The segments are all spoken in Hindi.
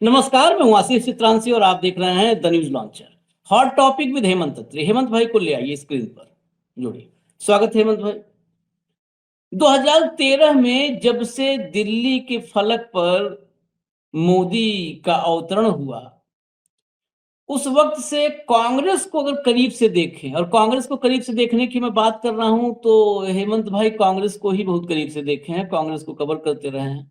नमस्कार, मैं हूं आशीष चित्रांशी और आप देख रहे हैं the news launcher. Hot topic with Hemant Atri. Hemant भाई को ले आइए स्क्रीन पर, जोड़िए। स्वागत है हेमंत भाई। 2013 में जब से दिल्ली के फलक पर मोदी का अवतरण हुआ, उस वक्त से कांग्रेस को अगर करीब से देखें, और कांग्रेस को करीब से देखने की मैं बात कर रहा हूं, तो हेमंत भाई कांग्रेस को ही बहुत करीब से देखे हैं, कांग्रेस को कवर करते रहे हैं।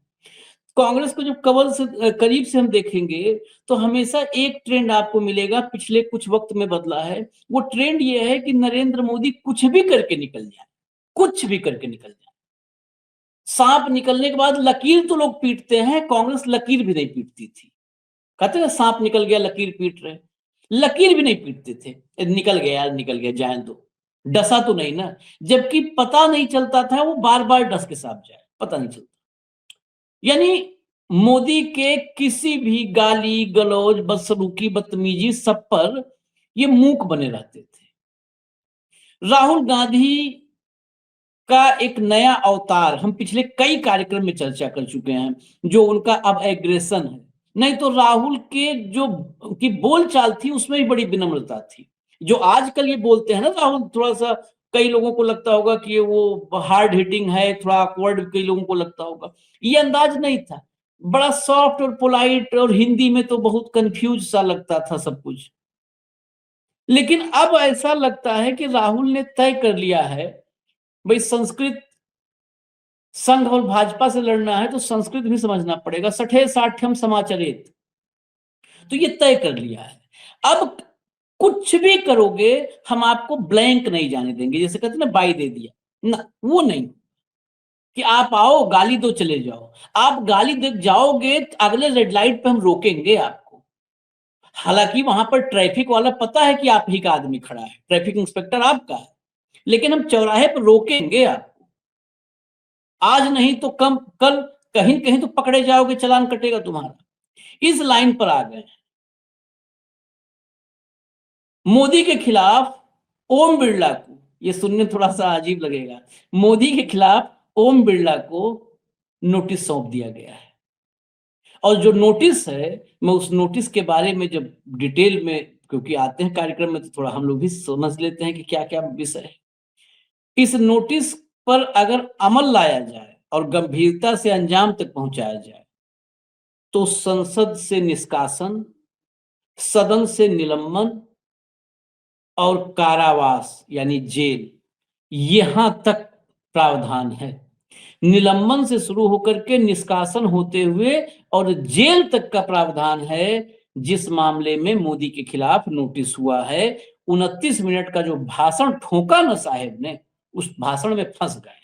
कांग्रेस को जब कवर से करीब से हम देखेंगे, तो हमेशा एक ट्रेंड आपको मिलेगा, पिछले कुछ वक्त में बदला है। वो ट्रेंड ये है कि नरेंद्र मोदी कुछ भी करके निकल जाए, कुछ भी करके निकल जाए। सांप निकलने के बाद लकीर तो लोग पीटते हैं, कांग्रेस लकीर भी नहीं पीटती थी। कहते हैं सांप निकल गया लकीर पीट रहे, लकीर भी नहीं पीटते थे। निकल गया यार, निकल गया, जाए दो, डसा तो नहीं ना। जबकि पता नहीं चलता था वो बार बार डस के सांप जाए, पता नहीं चलता। यानी मोदी के किसी भी गाली गलौज बदसलूकी बदतमीजी सब पर ये मूक बने रहते थे। राहुल गांधी का एक नया अवतार हम पिछले कई कार्यक्रम में चर्चा कर चुके हैं, जो उनका अब एग्रेशन है। नहीं तो राहुल के जो की बोलचाल थी उसमें भी बड़ी विनम्रता थी। जो आजकल ये बोलते हैं ना राहुल, थोड़ा सा कई लोगों को लगता होगा कि वो हार्ड हिटिंग है, थोड़ा ऑकवर्ड कई लोगों को लगता होगा। ये अंदाज नहीं था, बड़ा सॉफ्ट और पोलाइट, और हिंदी में तो बहुत कंफ्यूज सा लगता था सब कुछ। लेकिन अब ऐसा लगता है कि राहुल ने तय कर लिया है, भाई संस्कृत संघ और भाजपा से लड़ना है तो संस्कृत भी समझना पड़ेगा। सठे साठ्यम समाचरित, तो ये तय कर लिया है। अब कुछ भी करोगे हम आपको ब्लैंक नहीं जाने देंगे, जैसे कहते हैं ना बाई दे दिया ना, वो नहीं कि आप आओ गाली दो चले जाओ। आप गाली दे जाओगे तो अगले रेड लाइट पे हम रोकेंगे आपको। हालांकि वहां पर ट्रैफिक वाला पता है कि आप ही का आदमी खड़ा है, ट्रैफिक इंस्पेक्टर आपका है, लेकिन हम चौराहे पर रोकेंगे आपको। आज नहीं तो कम कल कहीं कहीं तो पकड़े जाओगे, चालान कटेगा तुम्हारा। इस लाइन पर आ गए। मोदी के खिलाफ ओम बिरला को, ये सुनने थोड़ा सा अजीब लगेगा, मोदी के खिलाफ ओम बिरला को नोटिस सौंप दिया गया है। और जो नोटिस है, मैं उस नोटिस के बारे में जब डिटेल में, क्योंकि आते हैं कार्यक्रम में तो थोड़ा हम लोग भी समझ लेते हैं कि क्या क्या विषय है। इस नोटिस पर अगर अमल लाया जाए और गंभीरता से अंजाम तक पहुंचाया जाए, तो संसद से निष्कासन, सदन से निलंबन और कारावास यानी जेल, यहां तक प्रावधान है। निलंबन से शुरू होकर के निष्कासन होते हुए और जेल तक का प्रावधान है। जिस मामले में मोदी के खिलाफ नोटिस हुआ है, 29 मिनट का जो भाषण ठोका ना साहेब ने, उस भाषण में फंस गए।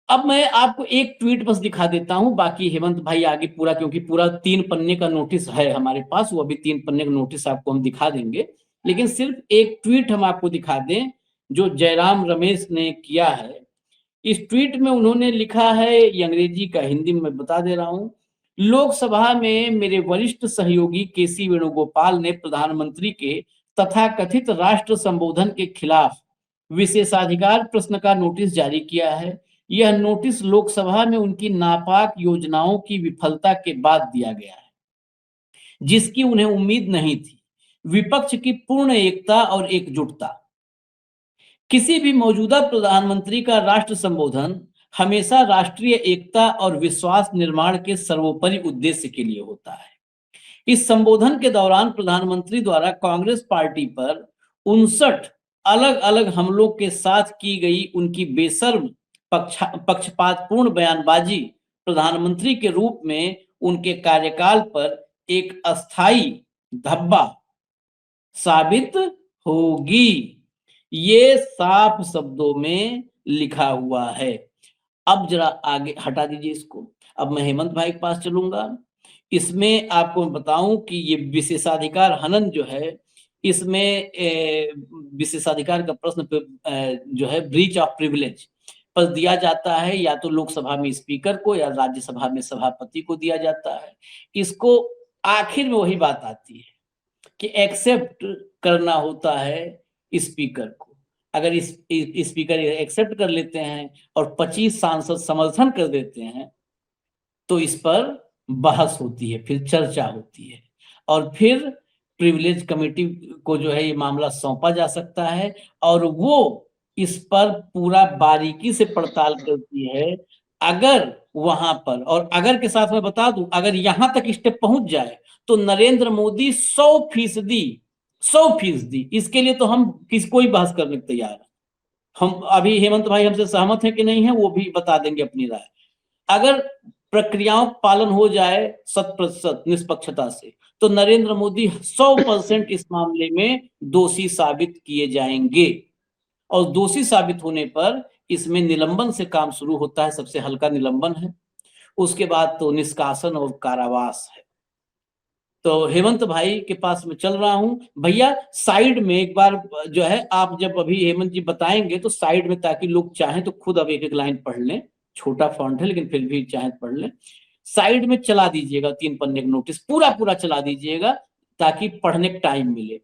अब मैं आपको एक ट्वीट बस दिखा देता हूं, बाकी हेमंत भाई आगे पूरा, क्योंकि पूरा 3 पन्ने का नोटिस है हमारे पास, वो अभी 3 पन्ने का नोटिस आपको हम दिखा देंगे। लेकिन सिर्फ एक ट्वीट हम आपको दिखा दें जो जयराम रमेश ने किया है। इस ट्वीट में उन्होंने लिखा है, ये अंग्रेजी का हिंदी में मैं बता दे रहा हूं। लोकसभा में मेरे वरिष्ठ सहयोगी केसी वेणुगोपाल ने प्रधानमंत्री के तथाकथित राष्ट्र संबोधन के खिलाफ विशेषाधिकार प्रश्न का नोटिस जारी किया है। यह नोटिस लोकसभा में उनकी नापाक योजनाओं की विफलता के बाद दिया गया है, जिसकी उन्हें उम्मीद नहीं थी। विपक्ष की पूर्ण एकता और एकजुटता, किसी भी मौजूदा प्रधानमंत्री का राष्ट्र संबोधन हमेशा राष्ट्रीय एकता और विश्वास निर्माण के सर्वोपरि उद्देश्य के लिए होता है। इस संबोधन के दौरान प्रधानमंत्री द्वारा कांग्रेस पार्टी पर 59 अलग अलग हमलों के साथ की गई उनकी बेशर्म पक्षपातपूर्ण बयानबाजी प्रधानमंत्री के रूप में उनके कार्यकाल पर एक अस्थाई धब्बा साबित होगी। ये साफ शब्दों में लिखा हुआ है। अब जरा आगे हटा दीजिए इसको। अब मैं हेमंत भाई के पास चलूंगा। इसमें आपको बताऊं कि ये विशेषाधिकार हनन जो है, इसमें विशेषाधिकार का प्रश्न जो है ब्रीच ऑफ प्रिविलेज पर दिया जाता है, या तो लोकसभा में स्पीकर को या राज्यसभा में सभापति को दिया जाता है। इसको आखिर में वही बात आती है कि एक्सेप्ट करना होता है स्पीकर को। अगर इस स्पीकर एक्सेप्ट कर लेते हैं और 25 सांसद समर्थन कर देते हैं, तो इस पर बहस होती है, फिर चर्चा होती है और फिर प्रिविलेज कमेटी को जो है ये मामला सौंपा जा सकता है और वो इस पर पूरा बारीकी से पड़ताल करती है। अगर वहां पर, और अगर के साथ मैं बता दूं, अगर यहां तक स्टेप पहुंच जाए तो नरेंद्र मोदी 100% इसके लिए तो हम कोई बहस करने को तैयार है। हम अभी हेमंत भाई हमसे सहमत है कि नहीं है वो भी बता देंगे अपनी राय। अगर प्रक्रियाओं का पालन हो जाए 100% निष्पक्षता से तो नरेंद्र मोदी 100% इस मामले में दोषी साबित किए जाएंगे और दोषी साबित होने पर इसमें निलंबन से काम शुरू होता है। सबसे हल्का निलंबन है, उसके बाद तो निष्कासन और कारावास है। तो हेमंत भाई के पास मैं चल रहा हूं भैया। साइड में एक बार जो है आप जब अभी हेमंत जी बताएंगे तो साइड में, ताकि लोग चाहें तो खुद अब एक एक लाइन पढ़ लें, छोटा फॉन्ट है लेकिन फिर भी चाहे पढ़ लें। साइड में चला दीजिएगा 3 पन्ने का नोटिस, पूरा पूरा चला दीजिएगा ताकि पढ़ने का टाइम मिले।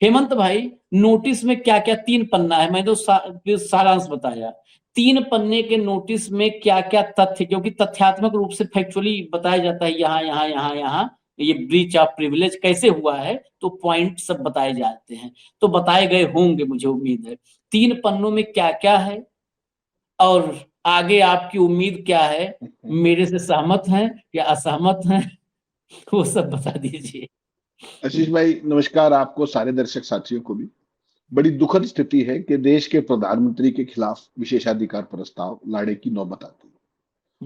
हेमंत भाई नोटिस में क्या क्या, 3 पन्ना है, मैं तो सारांश बताया। 3 पन्ने के नोटिस में क्या क्या तथ्य, क्योंकि तथ्यात्मक रूप से फैक्चुअली बताया जाता है यहाँ यहाँ यहाँ यहाँ ये ब्रीच ऑफ प्रिविलेज कैसे हुआ है, तो पॉइंट सब बताए जाते हैं। तो बताए गए होंगे मुझे उम्मीद है। 3 पन्नों में क्या क्या है और आगे आपकी उम्मीद क्या है, मेरे से सहमत हैं या असहमत हैं, वो सब बता दीजिए। आशीष भाई नमस्कार, आपको सारे दर्शक साथियों को भी। बड़ी दुखद स्थिति है कि देश के प्रधानमंत्री के खिलाफ विशेषाधिकार प्रस्ताव लाने की नौबत आती है।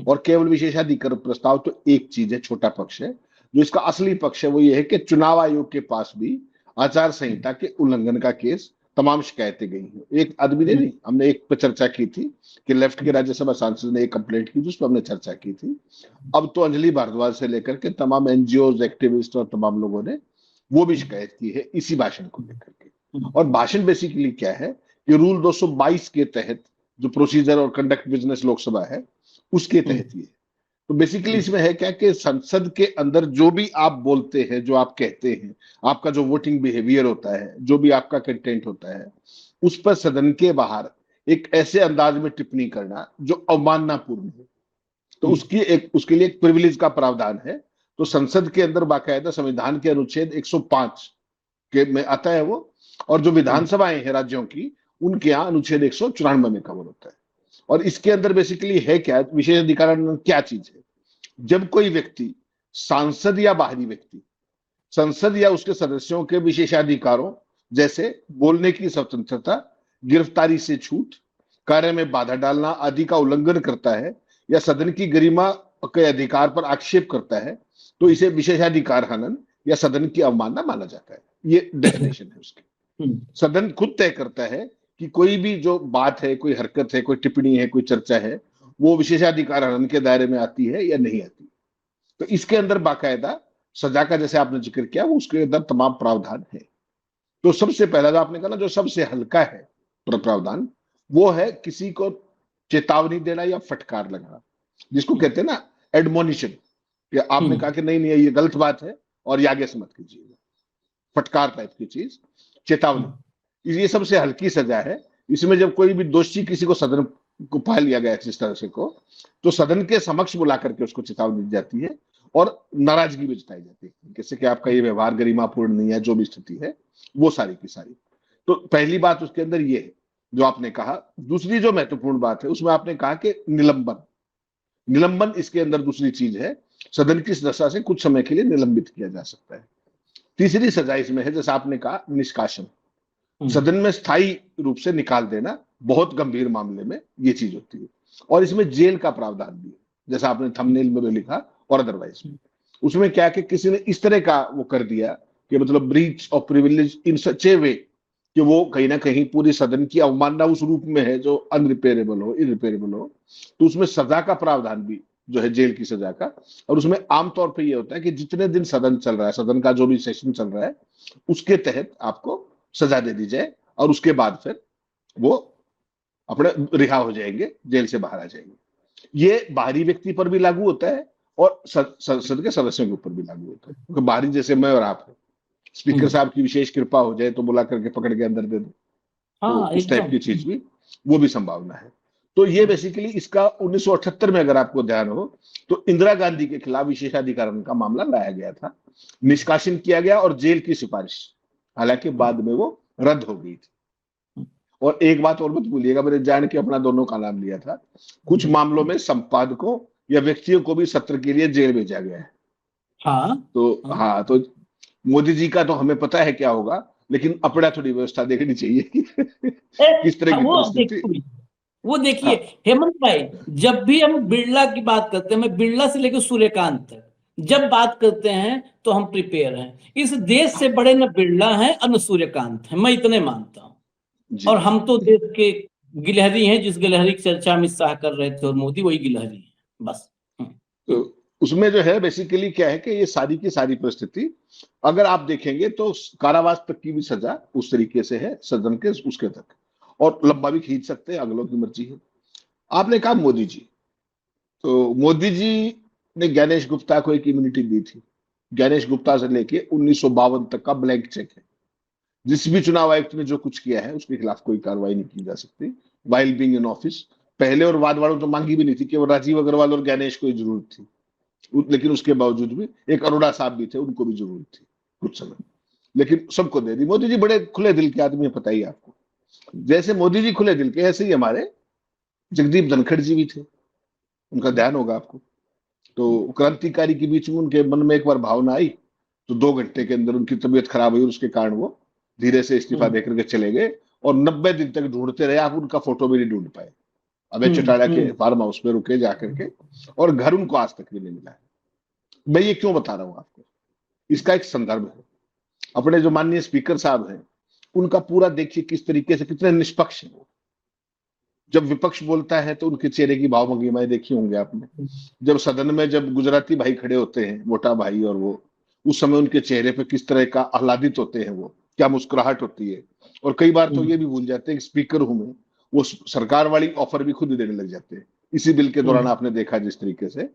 और केवल विशेषाधिकार प्रस्ताव तो एक चीज है, छोटा पक्ष है। जो इसका असली पक्ष है वो ये है कि चुनाव आयोग के पास भी आचार संहिता के उल्लंघन का केस तमाम शिकायतें गई हैं। एक आदमी ने नहीं, हमने एक पर चर्चा की थी कि लेफ्ट के राज्यसभा सांसद ने एक कंप्लेंट की थी, उस पर हमने चर्चा की थी। अब तो अंजलि भारद्वाज से लेकर के तमाम एनजीओ एक्टिविस्ट और तमाम लोगों ने वो भी शिकायत की है इसी भाषण को लेकर के। और भाषण बेसिकली क्या है कि रूल 222 के तहत जो प्रोसीजर और कंडक्ट बिजनेस लोकसभा है उसके तहत ये। तो बेसिकली इसमें है क्या कि संसद के अंदर जो भी आप बोलते हैं, जो आप कहते हैं, आपका जो वोटिंग बिहेवियर होता है, जो भी आपका कंटेंट होता है, उस पर सदन के बाहर एक ऐसे अंदाज में टिप्पणी करना जो अवमाननापूर्ण है, तो उसके लिए एक प्रिविलेज का प्रावधान है। तो संसद के अंदर बाकायदा संविधान के अनुच्छेद 105 के में आता है वो। और जो विधानसभाएं हैं राज्यों की, उनके यहाँ अनुच्छेद 194 में कवर होता है। और इसके अंदर बेसिकली है क्या, विशेष अधिकार क्या चीज है। जब कोई व्यक्ति, सांसद या बाहरी व्यक्ति, संसद या उसके सदस्यों के विशेषाधिकारों जैसे बोलने की स्वतंत्रता, गिरफ्तारी से छूट, कार्य में बाधा डालना आदि का उल्लंघन करता है या सदन की गरिमा के अधिकार पर आक्षेप करता है, तो इसे विशेषाधिकार हनन या सदन की अवमानना माना जाता है। ये डेफिनेशन है उसकी। सदन खुद तय करता है कि कोई भी जो बात है, कोई हरकत है, कोई टिप्पणी है, कोई चर्चा है, वो विशेषाधिकार हनन के दायरे में आती है या नहीं आती। तो इसके अंदर बाकायदा सजा का, जैसे आपने जिक्र किया, वो उसके अंदर तमाम प्रावधान है। तो सबसे पहला जो आपने कहा ना, जो सबसे हल्का है प्रावधान, वो है किसी को चेतावनी देना या फटकार लगाना, जिसको कहते हैं ना एडमोनिशन, कि आपने कहा कि नहीं नहीं ये गलत बात है और ये आगे से मत कीजिएगा, फटकार टाइप की चीज, चेतावनी। ये सबसे हल्की सजा है। इसमें जब कोई भी दोषी किसी को सदन को पा लिया गया जिस तरह से को, तो सदन के समक्ष बुला करके उसको चेतावनी दी जाती है और नाराजगी भी जताई जाती है, जैसे कि आपका ये व्यवहार गरिमापूर्ण नहीं है, जो भी स्थिति है वो सारी की सारी। तो पहली बात उसके अंदर ये है जो आपने कहा। दूसरी जो महत्वपूर्ण बात है उसमें आपने कहा कि निलंबन, निलंबन इसके अंदर दूसरी चीज है, सदन की सदस्यता से कुछ समय के लिए निलंबित किया जा सकता है। तीसरी सजा इसमें है, जैसे आपने कहा, निष्कासन, सदन में स्थायी रूप से निकाल देना, बहुत गंभीर मामले में ये चीज होती है। और इसमें जेल का प्रावधान भी है, जैसा आपने थंबनेल में भी लिखा और अदरवाइज। उसमें क्या कि किसी ने इस तरह का वो कर दिया कि मतलब ब्रीच ऑफ प्रिविलेज इन सच ए वे कि वो कहीं ना कहीं पूरी सदन की अवमानना उस रूप में है जो अनरिपेयरेबल हो, इरिपेयरेबल हो, तो उसमें सजा का प्रावधान भी जो है, जेल की सजा का। और उसमें आमतौर पर यह होता है कि जितने दिन सदन चल रहा है, सदन का जो भी सेशन चल रहा है, उसके तहत आपको सजा दे दी जाए और उसके बाद फिर वो अपने रिहा हो जाएंगे, जेल से बाहर आ जाएंगे। ये बाहरी व्यक्ति पर भी लागू होता है और संसद के सदस्यों के ऊपर भी लागू होता है, क्योंकि बाहरी जैसे मैं और आप है, स्पीकर साहब की विशेष कृपा हो जाए तो बुला करके पकड़ के अंदर दे दो, तो उस टाइप की चीज भी, वो भी संभावना है। तो ये बेसिकली इसका 1978 में अगर आपको ध्यान हो तो इंदिरा गांधी के खिलाफ विशेषाधिकरण का मामला लाया गया था, निष्कासन किया गया और जेल की सिफारिश, हालांकि बाद में वो रद्द हो गई थी। और एक बात और मत भूलिएगा, मैंने जान के अपना दोनों का नाम लिया था, कुछ मामलों में संपादकों या व्यक्तियों को भी सत्र के लिए जेल भेजा गया है। हाँ तो हाँ, तो मोदी जी का तो हमें पता है क्या होगा, लेकिन अपना थोड़ी व्यवस्था देखनी चाहिए कि किस तरह की वो परिस्थिति। वो देखिए हाँ हेमंत भाई, जब भी हम बिरला की बात करते हैं, मैं बिरला से लेकर सूर्यकांत तक जब बात करते हैं तो हम प्रिपेयर हैं। इस देश से बड़े न बिरला हैं और न सूर्यकांत हैं, मैं इतने मानता हूं। जी, और हम तो देश के गिलहरी हैं, जिस गिलहरी की चर्चा अमित शाह कर रहे थे और मोदी वही गिलहरी है बस। तो उसमें जो है बेसिकली क्या है कि ये सारी की सारी परिस्थिति अगर आप देखेंगे तो कारावास तक की भी सजा उस तरीके से है, सदन के उसके तक, और लंबा भी खींच सकते हैं, अगलों की मर्जी है। आपने कहा मोदी जी, तो मोदी जी ने ज्ञानेश गुप्ता को एक इम्यूनिटी दी थी। ज्ञानेश गुप्ता से लेके 1952 तक का ब्लैंक चेक है। जिस भी चुनाव आयुक्त ने जो कुछ किया है उसके खिलाफ कोई कार्रवाई नहीं की जा सकती वाइल बीइंग इन ऑफिस। पहले और बाद वालों तो मांगी भी नहीं थी, केवल राजीव अग्रवाल और ज्ञानेश को ही जरूरत थी, लेकिन उसके बावजूद भी एक अरोड़ा साहब भी थे, उनको भी जरूरत थी कुछ समय, लेकिन सबको दे दी। मोदी जी बड़े खुले दिल के आदमी है, पता ही आपको। जैसे मोदी जी खुले दिल के, ऐसे ही हमारे जगदीप धनखड़ जी भी थे, उनका ध्यान होगा आपको। तो क्रांतिकारी के बीच में उनके मन में एक बार भावना आई, तो 2 घंटे के अंदर उनकी तबीयत खराब हुई और उसके कारण वो धीरे से इस्तीफा देकर के चले गए, और 90 दिन तक ढूंढते रहे, आप उनका फोटो भी नहीं ढूंढ पाए। अबे चौटाला के फार्म हाउस पे रुके जाकर के, और घर उनको आज तक भी नहीं मिला है। मैं ये क्यों बता रहा हूं आपको, इसका एक संदर्भ है। अपने जो माननीय स्पीकर साहब हैं, उनका पूरा देखिए किस तरीके से, कितने निष्पक्ष है वो। जब विपक्ष बोलता है तो उनके चेहरे की भाव भंगिमाएं देखी होंगे आपने। जब सदन में जब गुजराती भाई खड़े होते हैं, मोटा भाई, और वो उस समय उनके चेहरे पे किस तरह का आह्लादित होते हैं, वो क्या मुस्कुराहट होती है। और कई बार तो ये भी भूल जाते हैं कि स्पीकर हूं मैं, वो सरकार वाली ऑफर भी खुद देने लग जाते हैं। इसी बिल के दौरान आपने देखा जिस तरीके से,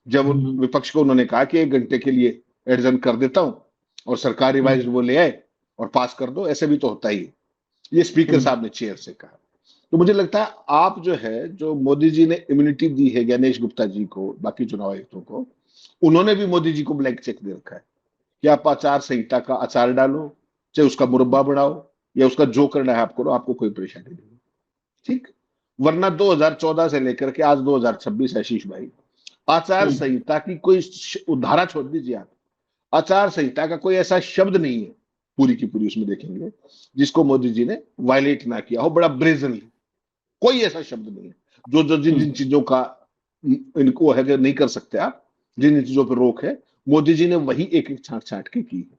जब विपक्ष को उन्होंने कहा कि 1 घंटे के लिए एडजर्न कर देता हूं और सरकार रिवाइज वो ले आए और पास कर दो, ऐसे भी तो होता ही है। ये स्पीकर साहब ने चेयर से कहा। तो मुझे लगता है आप जो है, जो मोदी जी ने इम्यूनिटी दी है ज्ञानेश गुप्ता जी को, बाकी चुनाव आयुक्तों को, उन्होंने भी मोदी जी को ब्लैंक चेक दे रखा है कि आप आचार संहिता का अचार डालो, चाहे उसका मुरब्बा बनाओ, या उसका जो करना है आप करो, आपको कोई परेशानी नहीं। ठीक, वरना 2014 से लेकर के आज 2026 आशीष भाई, आचार संहिता की कोई धारा छोड़ दीजिए आप, आचार संहिता का कोई ऐसा शब्द नहीं है पूरी की पूरी उसमें देखेंगे जिसको मोदी जी ने वायलेट ना किया हो, बड़ा ब्रेजनली। कोई ऐसा शब्द नहीं है जो जो जिन जिन चीजों का इनको है कि नहीं कर सकते आप, जिन जिन चीजों पर रोक है, मोदी जी ने वही एक एक छांट छांट के की है।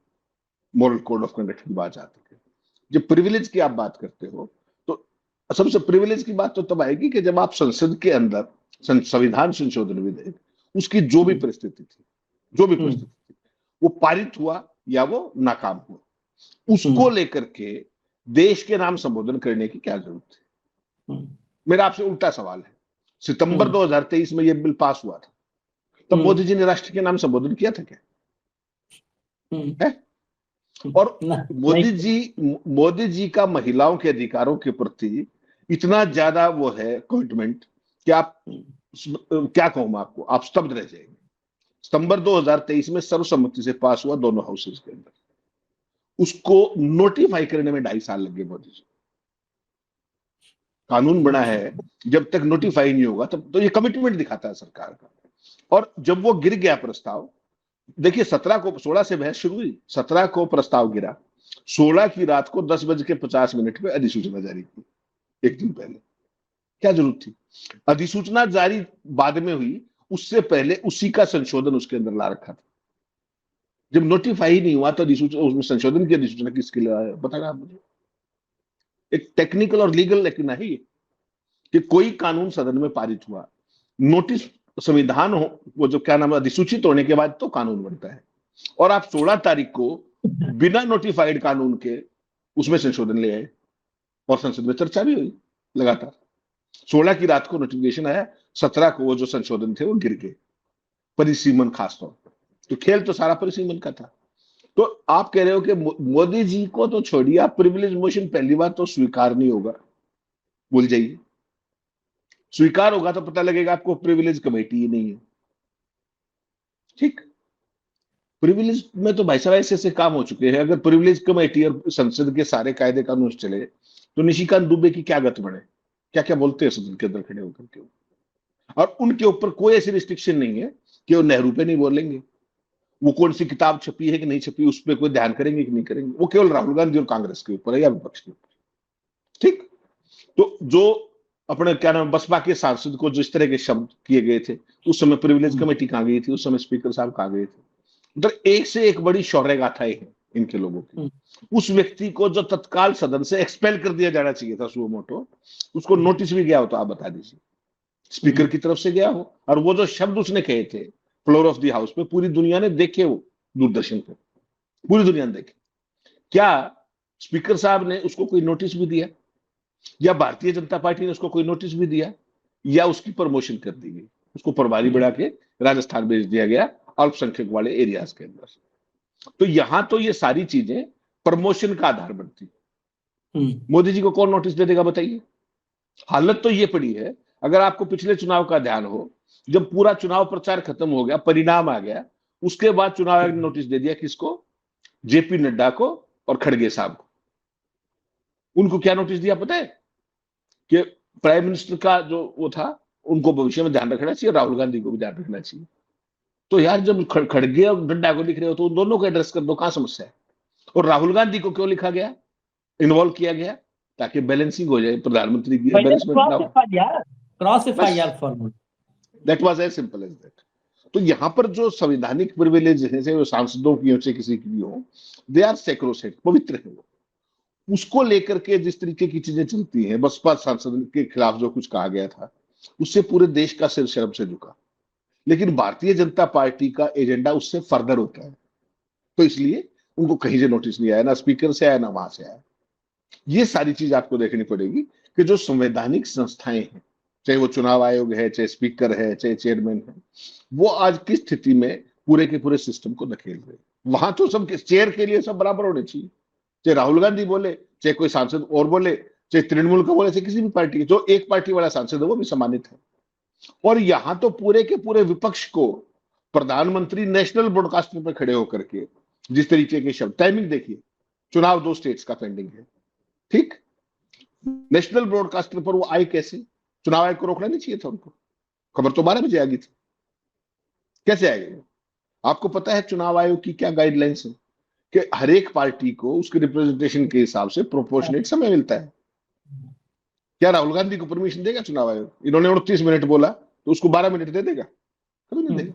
मॉरल कोड ऑफ कंडक्ट की बात आती है। जब प्रिविलेज की आप बात करते हो, तो सबसे प्रिविलेज की बात तो तब आएगी कि जब आप संसद के अंदर संविधान संशोधन विधेयक, उसकी जो भी परिस्थिति थी, जो भी परिस्थिति थी, वो पारित हुआ या वो नाकाम हुआ, उसको लेकर के देश के नाम संबोधन करने की क्या जरूरत है। मेरा आपसे उल्टा सवाल है, सितंबर 2023 में यह बिल पास हुआ था, तब मोदी जी ने राष्ट्र के नाम संबोधन किया था क्या? है? और मोदी जी का महिलाओं के अधिकारों के प्रति इतना ज्यादा वो है कमिटमेंट कि आप क्या कहूं मैं आपको, आप स्तब्ध रह जाएंगे। सितंबर 2023 में सर्वसम्मति से पास हुआ दोनों हाउसेज के अंदर, उसको नोटिफाई करने में 2.5 साल लगे मोदी जी। कानून बना है, जब तक नोटिफाई नहीं होगा तब तो ये कमिटमेंट दिखाता है सरकार का। और जब वो गिर गया प्रस्ताव, देखिए 16 से बहस शुरू हुई, 17 को प्रस्ताव गिरा, 16 की रात को 10:50 पे अधिसूचना जारी की, एक दिन पहले। क्या जरूरत थी? अधिसूचना जारी बाद में हुई, उससे पहले उसी का संशोधन उसके अंदर ला रखा था। जब नोटिफाई नहीं हुआ तो अधिसूचना, उसमें संशोधन की अधिसूचना किसके लिए आया बताना आप मुझे। एक टेक्निकल और लीगल लेकिन है कि कोई कानून सदन में पारित हुआ, नोटिस संविधान हो, वो जो क्या नाम है, अधिसूचित होने के बाद तो कानून बनता है, और आप 16 तारीख को बिना नोटिफाइड कानून के उसमें संशोधन ले आए, और संसद में चर्चा भी हुई लगातार। 16 की रात को नोटिफिकेशन आया, 17 को वो जो संशोधन थे वो गिर गए, परिसीमन खासतौर पर। तो खेल तो सारा परिसीमन का था। तो आप कह रहे हो कि मोदी जी को तो छोड़िए, आप प्रिविलेज मोशन पहली बार तो स्वीकार नहीं होगा, भूल जाइए। स्वीकार होगा तो पता लगेगा आपको प्रिविलेज कमेटी ही नहीं है। ठीक, प्रिविलेज में तो भाई साहब ऐसे ऐसे काम हो चुके हैं। अगर प्रिविलेज कमेटी और संसद के सारे कायदे कानून चले तो निशिकांत दुबे की क्या गत बने, क्या क्या बोलते हैं सदन के अंदर खड़े होकर के। और उनके ऊपर कोई ऐसी रिस्ट्रिक्शन नहीं है कि वो नेहरू पे नहीं बोलेंगे, वो कौन सी किताब छपी है कि नहीं छपी उस पर कोई ध्यान करेंगे कि नहीं करेंगे। वो केवल राहुल गांधी और कांग्रेस के ऊपर है या विपक्ष के ऊपर। ठीक, तो जो अपने क्या नाम बसपा के सांसद को जिस तरह के शब्द किए गए थे, उस समय प्रिविलेज कमेटी कहां गई थी, उस समय स्पीकर साहब कहां गए थे। मतलब एक से एक बड़ी शौर्य गाथाएं हैं इनके लोगों की। उस व्यक्ति को जो तत्काल सदन से एक्सपेल कर दिया जाना चाहिए था सुओ मोटो, उसको नोटिस भी गया हो तो आप बता दीजिए, स्पीकर की तरफ से गया हो। और वो जो शब्द उसने कहे थे फ्लोर ऑफ द हाउस पे, पूरी दुनिया ने देखे, वो दूरदर्शन पे पूरी दुनिया ने देखे। क्या स्पीकर साहब ने उसको कोई नोटिस भी दिया, या भारतीय जनता पार्टी ने उसको कोई नोटिस भी दिया, या उसकी प्रमोशन कर दी गई, उसको प्रभारी बढ़ा के राजस्थान भेज दिया गया अल्पसंख्यक वाले एरियाज के अंदर। तो यहां तो ये सारी चीजें प्रमोशन का आधार बनती। मोदी जी को कौन नोटिस दे देगा बताइए। हालत तो ये पड़ी है, अगर आपको पिछले चुनाव का ध्यान हो, जब पूरा चुनाव प्रचार खत्म हो गया, परिणाम आ गया, उसके बाद चुनाव आयोग ने नोटिस दे दिया किसको, जेपी नड्डा को और खड़गे साहब को। उनको क्या नोटिस दिया पता है, कि प्राइम मिनिस्टर का जो वो था उनको भविष्य में ध्यान रखना चाहिए, राहुल गांधी को भी ध्यान रखना चाहिए। तो यार जब खड़गे और नड्डा को लिख रहे हो तो उन दोनों को एड्रेस कर दो, कहां समस्या है। और राहुल गांधी को क्यों लिखा गया, इन्वॉल्व किया गया, ताकि बैलेंसिंग हो जाए, प्रधानमंत्री की बैलेंसमेंट ना हो। Cross FIR formula, that was as simple as that. तो यहां पर जो संवैधानिक प्रिविलेज है, चाहे वो सांसदों की हो चाहे किसी की भी हो, दे आर सेक्रोसेंट, पवित्र है वो। उसको लेकर के जिस तरीके की चीजें चलती हैं, बसपा सांसद के खिलाफ जो कुछ कहा गया था, उससे पूरे देश का सिर शर्म से झुका। लेकिन भारतीय जनता पार्टी का एजेंडा उससे फर्दर होता है, तो इसलिए उनको कहीं से नोटिस नहीं आया, ना स्पीकर से आया ना वहां से आया। ये सारी चीज आपको देखनी पड़ेगी कि जो संवैधानिक संस्थाएं हैं, चाहे वो चुनाव आयोग है, चाहे स्पीकर है, चाहे चेयरमैन है, वो आज की स्थिति में पूरे के पूरे सिस्टम को धकेल रहे। वहां तो सब चेयर के लिए सब बराबर होने चाहिए, चाहे राहुल गांधी बोले, चाहे कोई सांसद और बोले, चाहे तृणमूल का बोले, चाहे किसी भी पार्टी, जो एक पार्टी वाला सांसद है वो भी सम्मानित है। और यहां तो पूरे के पूरे विपक्ष को प्रधानमंत्री नेशनल ब्रॉडकास्टर पर खड़े होकर के जिस तरीके के शब्द, टाइमिंग देखिए, चुनाव 2 स्टेट्स का पेंडिंग है, ठीक, नेशनल ब्रॉडकास्टर पर वो आए कैसे, चुनाव आयोग को रोकना नहीं चाहिए था उनको, खबर तो 12 बजे आ गई थी, कैसे आएगा। आपको पता है चुनाव आयोग की क्या गाइडलाइंस है, कि हर एक पार्टी को उसके रिप्रेजेंटेशन के हिसाब से प्रोपोर्शनेट समय मिलता है। क्या राहुल गांधी को परमिशन देगा चुनाव आयोग, इन्होंने 29 मिनट बोला तो उसको 12 मिनट दे देगा, कभी नहीं देगा।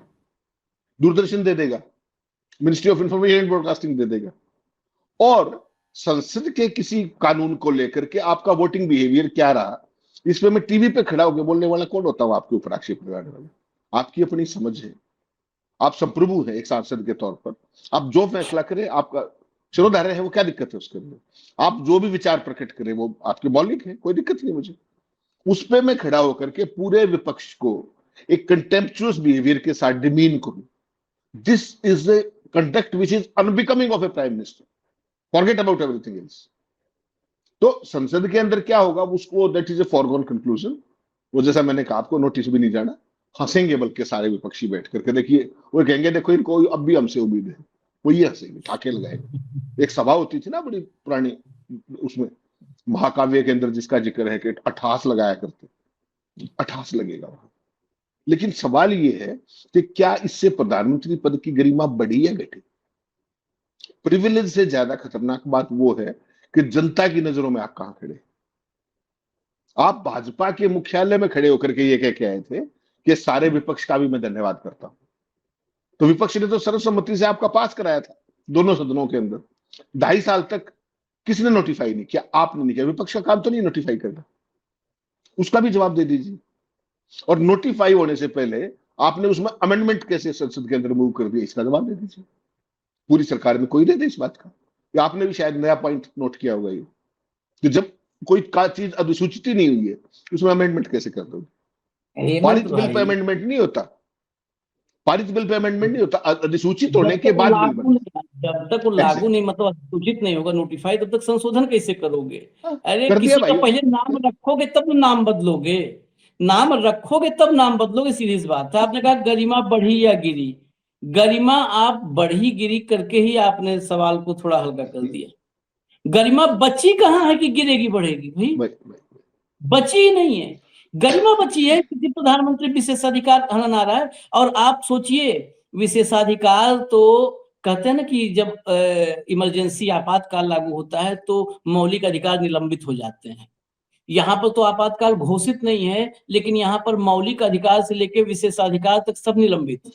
दूरदर्शन दे देगा, ministry of information and broadcasting दे देगा। और संसद के किसी कानून को लेकर के आपका वोटिंग बिहेवियर क्या रहा, इस पे मैं टीवी पे खड़ा होकर बोलने वाला कौन होता हूं आपके ऊपर आक्षेप लगाने वाला। आपकी अपनी समझ है, आप संप्रभु है एक सांसद के तौर पर, आप जो फैसला करें आपका शिरोधार्य है, वो क्या दिक्कत है उसके अंदर। आप जो भी विचार प्रकट करें वो आपके मौलिक है, कोई दिक्कत नहीं मुझे। उस पे मैं खड़ा होकर के पूरे विपक्ष को एक कंटेम्पचुअस बिहेवियर के साथ डिमीन करूं, this is a conduct which is unbecoming of A prime minister, forget about everything else. तो संसद के अंदर क्या होगा उसको, that is a foregone conclusion. वो जैसा मैंने कहा आपको नोटिस भी नहीं जाना, हंसेंगे बल्कि सारे विपक्षी बैठ करके, देखिए वो कहेंगे देखो इनको अब भी हमसे उम्मीद है, वो ये हंसेंगे, ठाके लगाएंगे। एक सभा होती थी ना बड़ी पुरानी, उसमें महाकाव्य के अंदर जिसका जिक्र है कि अट्ठास लगाया करते, अट्ठास लगेगा वहां। लेकिन सवाल ये है कि क्या इससे प्रधानमंत्री पद की गरिमा बढ़ी या घटी। प्रिविलेज से ज्यादा खतरनाक बात वो है कि जनता की नजरों में आप कहां खड़े। आप भाजपा के मुख्यालय में खड़े होकर के ये कह के आए थे कि सारे विपक्ष का भी मैं धन्यवाद करता हूं, तो विपक्ष ने तो सर्वसम्मति से आपका पास कराया था दोनों सदनों के अंदर। 2.5 साल तक किसने नोटिफाई नहीं किया, आपने नहीं किया। विपक्ष का काम तो नहीं नोटिफाई करना, उसका भी जवाब दे दीजिए। और नोटिफाई होने से पहले आपने उसमें अमेंडमेंट कैसे संसद के अंदर मूव कर दिया, इसका जवाब दे दीजिए। पूरी सरकार में कोई दे दे इस बात का, या आपने भी शायद नया पॉइंट नोट किया होगा ये, कि जब कोई चीज अधिसूचित ही नहीं हुई है उसमें अमेंडमेंट कैसे कर दोगे। पारित बिल पे अमेंडमेंट नहीं होता, पारित बिल पे अमेंडमेंट नहीं होता, अधिसूचित होने के बाद बिल बनता। जब तक वो लागू नहीं, मतलब अधिसूचित नहीं होगा नोटिफाई, तब तक संशोधन कैसे करोगे। अरे कर दिया किसी का भाई, पहले नाम रखोगे तब नाम बदलोगे। नाम रखोगे तब नाम बदलोगे, सीधी सी बात है। आपने कहा गरिमा बढ़ी या गिरी, गरिमा आप बढ़ी गिरी करके ही आपने सवाल को थोड़ा हल्का कर दिया। गरिमा बची कहाँ है कि गिरेगी बढ़ेगी भाई, बची ही नहीं है। गरिमा बची है किसी प्रधानमंत्री विशेषाधिकार हनन आ रहा है। और आप सोचिए, विशेषाधिकार तो कहते हैं ना कि जब इमरजेंसी आपातकाल लागू होता है तो मौलिक अधिकार निलंबित हो जाते हैं। यहाँ पर तो आपातकाल घोषित नहीं है, लेकिन यहाँ पर मौलिक अधिकार से लेकर विशेषाधिकार तक सब निलंबित है।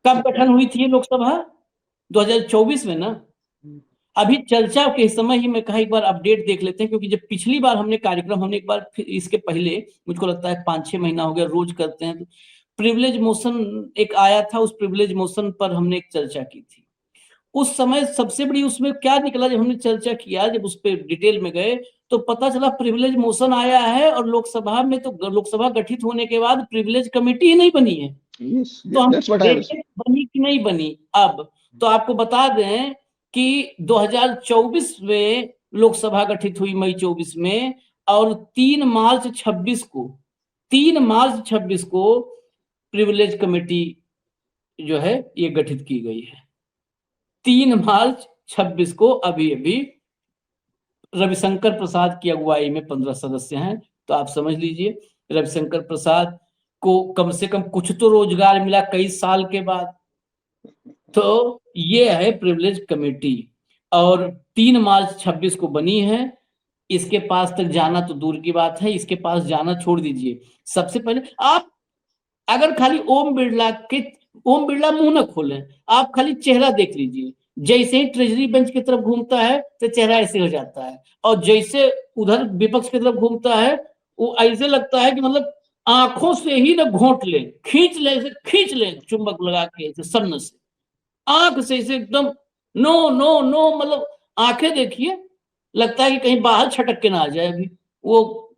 कब गठन हुई थी लोकसभा? 2024 में ना। अभी चर्चा के समय ही मैं कहा एक बार अपडेट देख लेते हैं, क्योंकि जब पिछली बार हमने कार्यक्रम, हमने एक बार फिर इसके पहले, मुझको लगता है 5-6 महीना हो गया, रोज करते हैं, तो प्रिविलेज मोशन एक आया था, उस प्रिविलेज मोशन पर हमने एक चर्चा की थी। उस समय सबसे बड़ी उसमें क्या निकला, जब हमने चर्चा किया, जब उस पर डिटेल में गए तो पता चला प्रिविलेज मोशन आया है और लोकसभा में तो लोकसभा गठित होने के बाद प्रिविलेज कमेटी ही नहीं बनी है। तो हम देखें बनी कि नहीं बनी। अब तो आपको बता दें कि 2024 में लोकसभा गठित हुई, मई 24 में, और 3 मार्च 26 को प्रिविलेज कमेटी जो है ये गठित की गई है। 3 मार्च 26 को अभी रविशंकर प्रसाद की अगुवाई में 15 सदस्य हैं। तो आप समझ लीजिए रविशंकर प्रसाद को कम से कम कुछ तो रोजगार मिला कई साल के बाद। तो ये है प्रिविलेज कमेटी, और 3 मार्च 26 को बनी है। इसके पास तक जाना तो दूर की बात है, इसके पास जाना छोड़ दीजिए। सबसे पहले आप अगर खाली ओम बिरला मुंह न खोलें, आप खाली चेहरा देख लीजिए। जैसे ही ट्रेजरी बेंच की तरफ घूमता है तो चेहरा ऐसे हो जाता है, और जैसे उधर विपक्ष की तरफ घूमता है वो ऐसे लगता है कि मतलब आंखों से ही ना घोंट ले, खींच ले चुंबक लगा के ऐसे सन्न से, आंख से ऐसे एकदम नो नो नो, मतलब आंखें देखिए, लगता है कि कहीं बाहर छटक के ना आ जाए अभी वो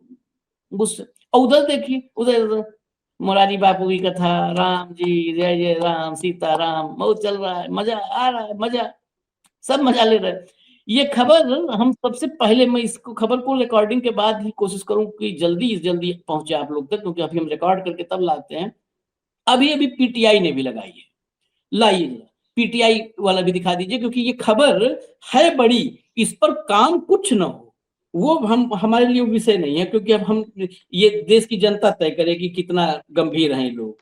गुस्से। और उधर देखिए, उधर मुरारी बापू की कथा, राम जी जय जय राम, सीता राम, बहुत चल रहा है, मजा आ रहा है, मजा, सब मजा ले रहे हैं। ये खबर हम सबसे पहले, मैं इसको खबर को रिकॉर्डिंग के बाद ही कोशिश करूं कि जल्दी पहुंचे आप लोग तक, क्योंकि अभी हम रिकॉर्ड करके तब लाते हैं। अभी पीटीआई ने भी लगाई है, लाइए पीटीआई वाला भी दिखा दीजिए, क्योंकि ये खबर है बड़ी, इस पर काम कुछ न हो वो हमारे लिए विषय नहीं है, क्योंकि अब हम ये देश की जनता तय करेगी कितना गंभीर हैं लोग।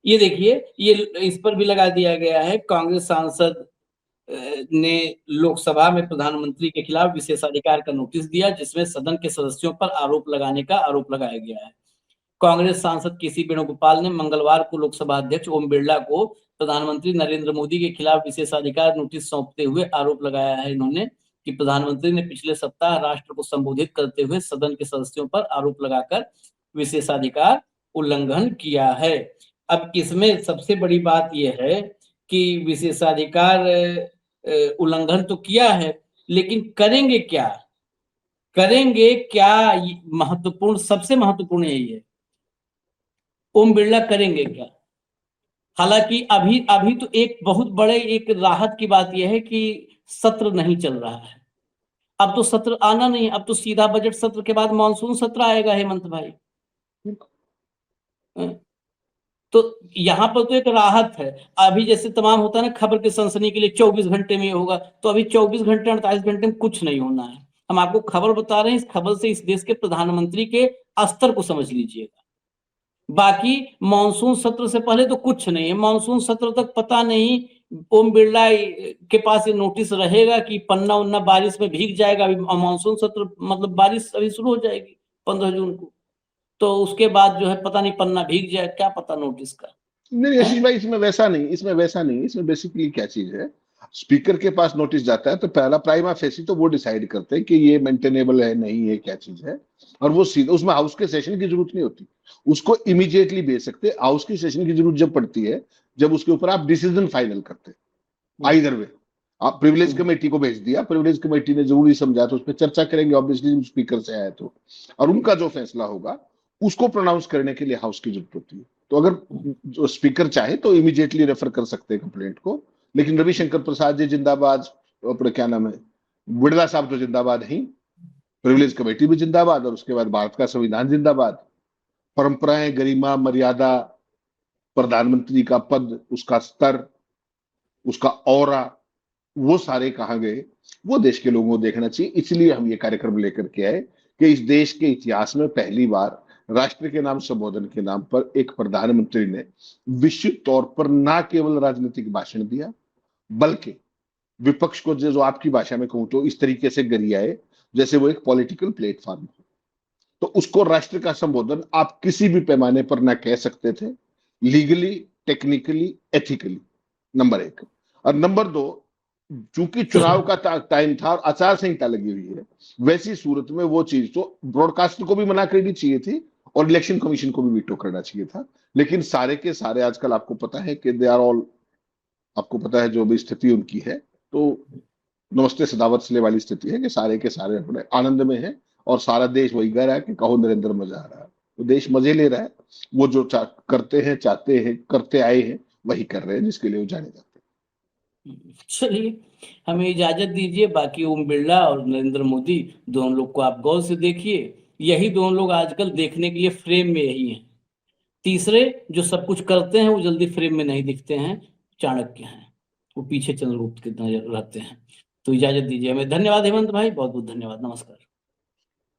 ये देखिए, ये इस पर भी लगा दिया गया है, कांग्रेस सांसद ने लोकसभा में प्रधानमंत्री के खिलाफ विशेषाधिकार का नोटिस दिया, जिसमें सदन के सदस्यों पर आरोप लगाने का आरोप लगाया गया है। कांग्रेस सांसद केसी वेणुगोपाल ने मंगलवार को लोकसभा अध्यक्ष ओम बिरला को प्रधानमंत्री नरेंद्र मोदी के खिलाफ विशेषाधिकार नोटिस सौंपते हुए आरोप लगाया है इन्होंने कि प्रधानमंत्री ने पिछले सप्ताह राष्ट्र को संबोधित करते हुए सदन के सदस्यों पर आरोप लगाकर विशेषाधिकार उल्लंघन किया है। अब इसमें सबसे बड़ी बात यह है कि विशेषाधिकार उल्लंघन तो किया है, लेकिन करेंगे क्या, महत्वपूर्ण, सबसे महत्वपूर्ण यही है, ओम बिरला करेंगे क्या। हालांकि अभी तो एक बहुत बड़े एक राहत की बात यह है कि सत्र नहीं चल रहा है। अब तो सत्र आना नहीं, अब तो सीधा बजट सत्र के बाद मानसून सत्र आएगा हेमंत भाई। तो यहाँ पर तो एक राहत है। अभी जैसे तमाम होता है ना खबर की सनसनी के लिए 24 घंटे में होगा, तो अभी 24 घंटे 48 घंटे में कुछ नहीं होना है। हम आपको खबर बता रहे हैं, इस खबर से इस देश के प्रधानमंत्री के स्तर को समझ लीजिएगा। बाकी मानसून सत्र से पहले तो कुछ नहीं है, मानसून सत्र तक पता नहीं ओम बिरला के पास ये नोटिस रहेगा कि पन्ना उन्ना बारिश में भीग जाएगा। अभी मानसून सत्र मतलब बारिश अभी शुरू हो जाएगी 15 जून को, तो उसके बाद जो है पता नहीं पन्ना भीग जाए, क्या पता नोटिस का। नहीं आशीष भाई, इसमें वैसा नहीं, इसमें बेसिकली क्या चीज है, स्पीकर के पास नोटिस जाता है तो पहला प्राइमा फेसी तो वो डिसाइड करते हैं कि ये मेंटेनेबल है नहीं है, क्या चीज है, और वो सीधा, उसमें हाउस के सेशन की जरूरत नहीं होती, उसको इमीडिएटली भेज सकते। हाउस की सेशन की जरूरत जब पड़ती है जब उसके ऊपर आप डिसीजन फाइनल करते, आइदर वे आप प्रिविलेज कमेटी को भेज दिया, प्रिविलेज कमेटी ने जरूरी समझा तो उस पर चर्चा करेंगे, ऑब्वियसली स्पीकर से आया तो, और उनका जो फैसला होगा उसको प्रोनाउंस करने के लिए हाउस की जरूरत होती है। तो अगर जो स्पीकर चाहे तो इमीडिएटली रेफर कर सकते हैं कंप्लेंट को, लेकिन रविशंकर प्रसाद जी जिंदाबाद, अपने क्या नाम है, बिड़ला साहब तो जिंदाबाद ही, प्रिविलेज कमेटी भी जिंदाबाद, और उसके बाद भारत का संविधान जिंदाबाद। परंपराएं, गरिमा, मर्यादा, प्रधानमंत्री का पद, उसका स्तर, उसका ऑरा, वो सारे कहाँ गए, वो देश के लोगों को देखना चाहिए। इसलिए हम ये कार्यक्रम लेकर के आए कि इस देश के इतिहास में पहली बार राष्ट्र के नाम संबोधन के नाम पर एक प्रधानमंत्री ने विश्व तौर पर ना केवल राजनीतिक भाषण दिया, बल्कि विपक्ष को जो आपकी भाषा में कहूं तो इस तरीके से गरियाए जैसे वो एक पॉलिटिकल प्लेटफॉर्म हो। तो उसको राष्ट्र का संबोधन आप किसी भी पैमाने पर ना कह सकते थे, लीगली, टेक्निकली, एथिकली, नंबर एक। और नंबर दो, चूंकि चुनाव का टाइम था और आचार संहिता लगी हुई है, वैसी सूरत में वो चीज तो ब्रॉडकास्टर को भी मना करनी चाहिए थी और इलेक्शन कमीशन को भी वीटो करना चाहिए था। लेकिन सारे के सारे आजकल आपको पता है कि दे आर ऑल, आपको पता है जो भी स्थिति उनकी है, तो नमस्ते सदावत सिले वाली स्थिति है कि सारे के सारे अपने आनंद में है और सारा देश वही कह रहा है कि कहो नरेंद्र मजा आ रहा है। तो देश मजे ले रहा है, वो जो करते हैं, चाहते हैं, करते आए हैं, वही कर रहे हैं जिसके लिए वो जाने जाते हैं। चलिए, हमें इजाजत दीजिए। बाकी ओम बिरला और नरेंद्र मोदी दोनों लोग को आप गौर से देखिए, यही दोनों लोग आजकल देखने के लिए फ्रेम में यही हैं। तीसरे जो सब कुछ करते हैं वो जल्दी फ्रेम में नहीं दिखते हैं, चाणक्य हैं, वो पीछे चंद्रगुप्त के नजर रहते हैं। तो इजाजत दीजिए हमें। धन्यवाद हेमंत भाई, बहुत बहुत धन्यवाद, नमस्कार।